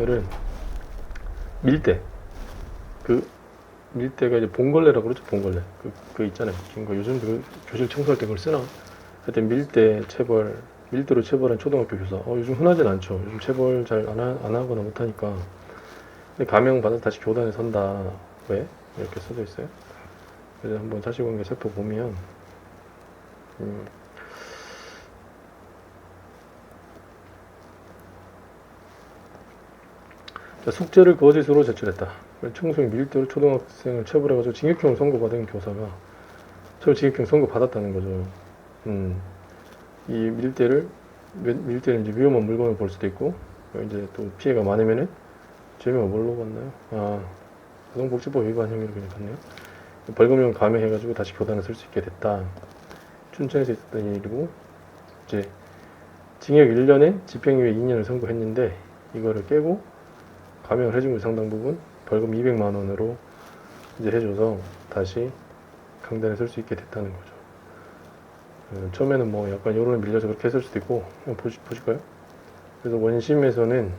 이거를 밀대, 그 밀대가 이제 봉걸레라고 그러죠. 봉걸레. 그 있잖아요. 긴 거. 요즘 그 교실 청소할 때 그걸 쓰나? 하여튼 밀대 체벌, 밀대로 체벌한 초등학교 교사. 요즘 흔하진 않죠. 요즘 체벌 잘 안 하거나 못하니까. 근데 감형 받아서 다시 교단에 선다. 왜? 이렇게 써져 있어요. 그래서 한번 사실관계 살펴보면, 자, 숙제를 거짓으로 제출했다. 청소년 밀대로 초등학생을 체벌해가지고 징역형을 선고받은 교사가 저 징역형 선고받았다는 거죠. 이 밀대를 이제 위험한 물건을 볼 수도 있고, 이제 또 피해가 많으면은 죄명을 뭘로 받나요? 아동복지법 위반 혐의로 그냥 갔네요. 벌금형 감해해가지고 다시 교단에 쓸 수 있게 됐다. 춘천에서 있었던 일이고, 이제 징역 1년에 집행유예 2년을 선고했는데 이거를 깨고 감형을 해준 거 상당 부분 벌금 200만 원으로 이제 해줘서 다시 강단에 쓸 수 있게 됐다는 거죠. 처음에는 뭐 약간 여론에 밀려서 그렇게 했을 수도 있고, 한번 보실까요? 그래서 원심에서는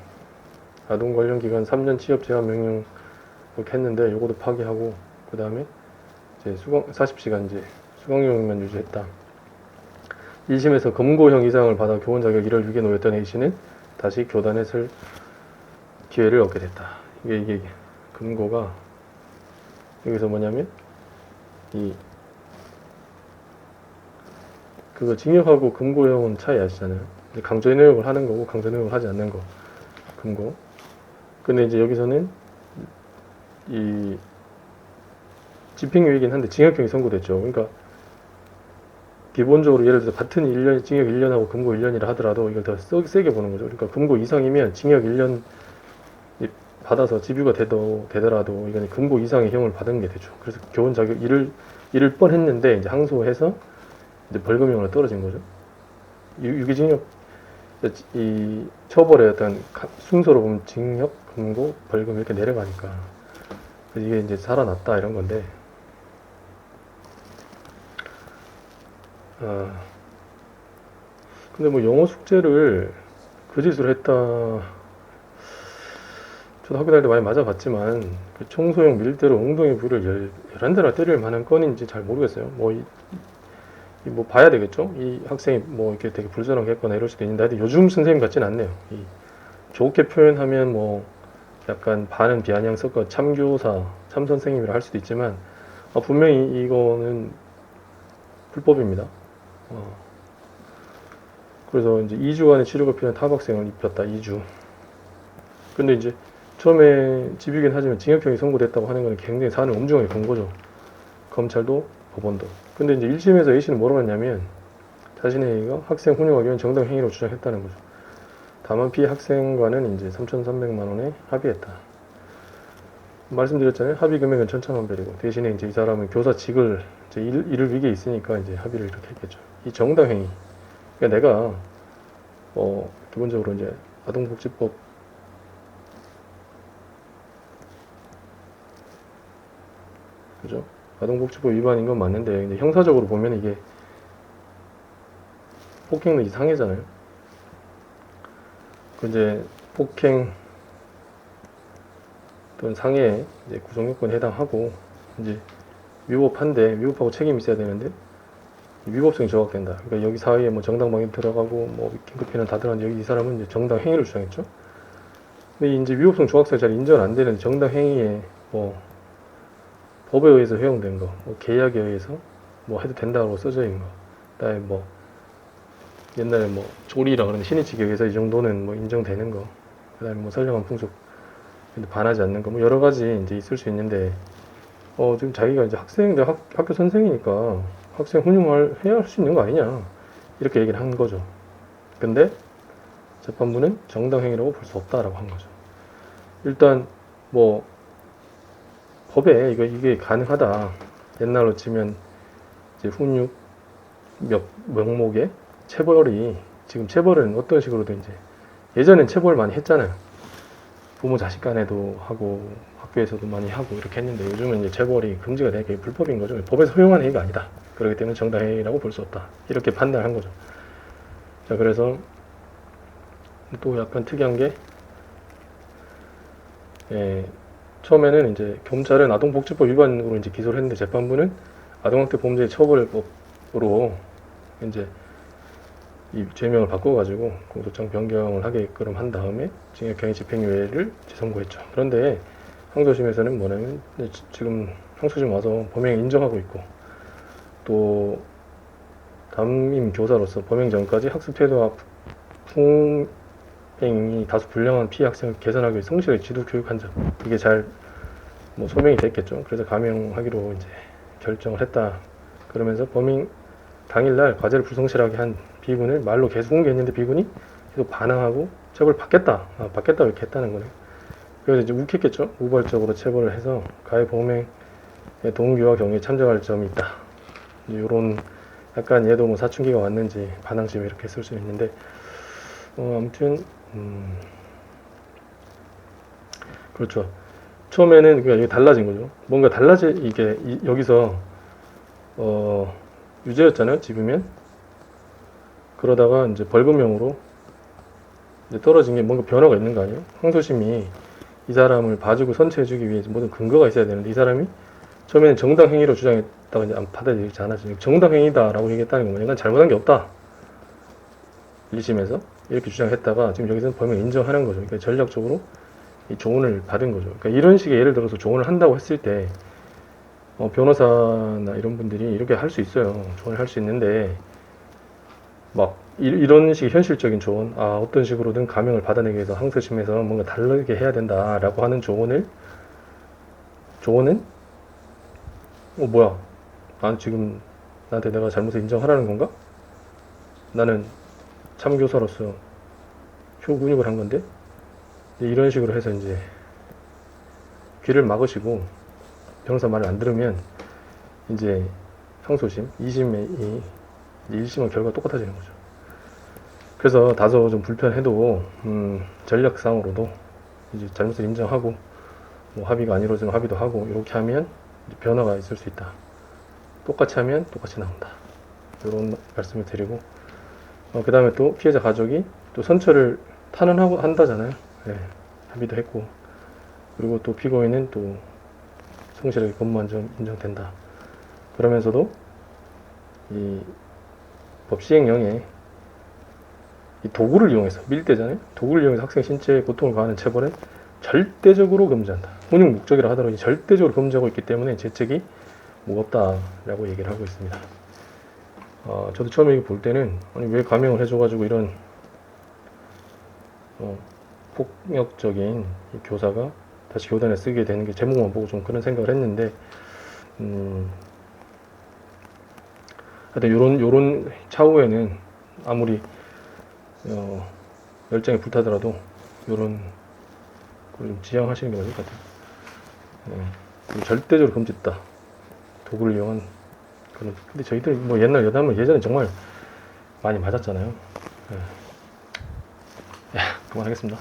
아동 관련 기관 3년 취업 제한 명령 그렇게 했는데 요것도 파기하고, 그 다음에 이제 40시간 이제 수강료만 유지했다. 1심에서 금고형 이상을 받아 교원 자격 1월 6에 놓였던 A씨는 다시 교단에 쓸 기회를 얻게 됐다. 이게 금고가 여기서 뭐냐면 그거 징역하고 금고형은 차이 아시잖아요. 강제노역을 하는 거고 강제노역을 하지 않는 거 금고. 근데 이제 여기서는 이 집행유예이긴 한데 징역형이 선고됐죠. 그러니까 기본적으로 예를 들어서 같은 1년, 징역 1년하고 금고 1년이라 하더라도 이걸 더 세게 보는 거죠. 그러니까 금고 이상이면 징역 1년 받아서 집유가 되더라도 이건 금고 이상의 형을 받은 게 되죠. 그래서 교원 자격 잃을 뻔했는데 이제 항소해서 이제 벌금형으로 떨어진 거죠. 유기징역 이 처벌의 어떤 순서로 보면 징역, 금고, 벌금 이렇게 내려가니까 이게 이제 살아났다 이런 건데. 근데 뭐 영어 숙제를 거짓으로 했다. 저도 학교 다닐 때 많이 맞아봤지만 그 청소용 밀대로 엉덩이 부를 11대나 때릴 만한 건인지 잘 모르겠어요. 뭐 봐야 되겠죠? 이 학생이 뭐 이렇게 되게 불순하게 했거나 이럴 수도 있는데 하여튼 요즘 선생님 같진 않네요. 좋게 표현하면 뭐 약간 반은 비아냥 섞어 참교사, 참선생님이라 할 수도 있지만 분명히 이거는 불법입니다. 그래서 이제 2주간의 치료가 필요한 타박생을 입혔다. 2주. 근데 이제 처음에 집이긴 하지만 징역형이 선고됐다고 하는 건 굉장히 사안을 엄중하게 본 거죠. 검찰도 법원도. 근데 이제 1심에서 A씨는 뭐라고 했냐면 자신의 행위가 학생 훈육하기 위한 정당 행위로 주장했다는 거죠. 다만 피해 학생과는 이제 3,300만 원에 합의했다. 말씀드렸잖아요. 합의 금액은 천차만별이고 대신에 이제 이 사람은 교사직을 이제 잃을 위기에 있으니까 이제 합의를 이렇게 했겠죠. 이 정당 행위. 그러니까 내가 기본적으로 이제 아동복지법 그죠? 아동복지법 위반인 건 맞는데 근데 형사적으로 보면 이게 폭행 내지 상해잖아요. 그 이제 폭행 또는 상해 이제 구성요건에 해당하고 이제 위법하고 책임이 있어야 되는데 위법성이 저각된다. 그러니까 여기 사이에 뭐 정당방위 들어가고 뭐 긴급피난 다 들어가는데 여기 이 사람은 이제 정당 행위를 주장했죠. 근데 이제 위법성 조각성이 잘 인정 안 되는 정당 행위에 뭐 법에 의해서 허용된 거, 뭐 계약에 의해서 뭐 해도 된다고 써져 있는 거, 그다음에 뭐 옛날에 뭐 조리라 그러는 신의칙에 의해서 이 정도는 뭐 인정되는 거, 그다음에 뭐 선량한 풍속 반하지 않는 거, 뭐 여러 가지 이제 있을 수 있는데 지금 자기가 이제 학교 선생이니까 학생 훈육을 해야 할 수 있는 거 아니냐 이렇게 얘기를 한 거죠. 근데 재판부는 정당행위라고 볼 수 없다라고 한 거죠. 일단 뭐 법에 이게 가능하다. 옛날로 치면 이제 훈육 명목에 체벌이 지금 체벌은 어떤 식으로든 이제 예전엔 체벌 많이 했잖아요. 부모 자식 간에도 하고 학교에서도 많이 하고 이렇게 했는데 요즘은 이제 체벌이 금지가 되니까 불법인 거죠. 법에서 허용한 행위가 아니다. 그렇기 때문에 정당행위라고 볼 수 없다. 이렇게 판단한 거죠. 자, 그래서 또 약간 특이한 게 처음에는 이제 경찰은 아동복지법 위반으로 이제 기소를 했는데 재판부는 아동학대 범죄 처벌법으로 이제 이 죄명을 바꿔가지고 공소장 변경을 하게끔 한 다음에 징역형의 집행유예를 선고했죠. 그런데 항소심에서는 뭐냐면 지금 항소심 와서 범행 인정하고 있고 또 담임 교사로서 범행 전까지 학습 태도와 풍행이 다소 불량한 피해 학생을 개선하기 위해 성실하게 지도 교육한 점 이게 잘 뭐 소명이 됐겠죠. 그래서 감형하기로 이제 결정을 했다. 그러면서 범행 당일날 과제를 불성실하게 한 B군을 말로 계속 공개했는데 B군이 계속 반항하고 처벌 받겠다. 받겠다 이렇게 했다는 거네. 그래서 이제 욱했겠죠. 우발적으로 체벌을 해서 가해 범행의 동기와 경위에 참작할 점이 있다. 이런 약간 얘도 뭐 사춘기가 왔는지 반항심 이렇게 쓸 수 있는데 아무튼 그렇죠. 처음에는 그러니까 이게 달라진 거죠. 뭔가 이게 여기서 유죄였잖아요. 집으면 그러다가 이제 벌금형으로 이제 떨어진 게 뭔가 변화가 있는 거 아니에요? 항소심이 이 사람을 봐주고 선처해주기 위해 모든 근거가 있어야 되는데 이 사람이 처음에는 정당 행위로 주장했다가 이제 안 받아들이지 않았죠. 정당 행위다라고 얘기했다는 건 뭐냐? 난 잘못한 게 없다. 1심에서 이렇게 주장했다가 지금 여기서는 범행 인정하는 거죠. 그러니까 전략적으로 이 조언을 받은 거죠. 그러니까 이런 식의 예를 들어서 조언을 한다고 했을 때 변호사나 이런 분들이 이렇게 할 수 있어요. 조언을 할 수 있는데 막 이런 식의 현실적인 조언, 어떤 식으로든 감형을 받아내기 위해서 항소심에서 뭔가 다르게 해야 된다라고 하는 조언은 뭐야? 지금 나한테 내가 잘못을 인정하라는 건가? 나는 참교사로서 효군육을 한 건데 이런 식으로 해서 이제 귀를 막으시고 변호사 말을 안 들으면 이제 항소심 2심이 1심은 결과가 똑같아지는 거죠. 그래서 다소 좀 불편해도 전략상으로도 이제 잘못을 인정하고 뭐 합의가 안 이루어지면 합의도 하고 이렇게 하면 변화가 있을 수 있다. 똑같이 하면 똑같이 나온다. 이런 말씀을 드리고 그 다음에 또 피해자 가족이 또 선처를 탄원하고 한다잖아요. 합의도 했고 그리고 또 피고인은 또 성실하게 근무한 점 인정된다. 그러면서도 이 법 시행령에 이 도구를 이용해서 밀대잖아요. 도구를 이용해서 학생 신체에 고통을 가하는 체벌은 절대적으로 금지한다. 훈육 목적이라 하더라도 절대적으로 금지하고 있기 때문에 죄책이 무겁다라고 얘기를 하고 있습니다. 저도 처음에 이거 볼 때는 왜 감형을 해줘가지고 이런 폭력적인 이 교사가 다시 교단에 쓰게 되는 게 제목만 보고 좀 그런 생각을 했는데 하여튼 요런 차후에는 아무리 열정이 불타더라도 요런 걸 좀 지양하시는 게 맞을 것 같아요. 절대적으로 금지했다. 도구를 이용한 그런. 근데 저희들 뭐 옛날 여담은 예전에 정말 많이 맞았잖아요. 그만하겠습니다.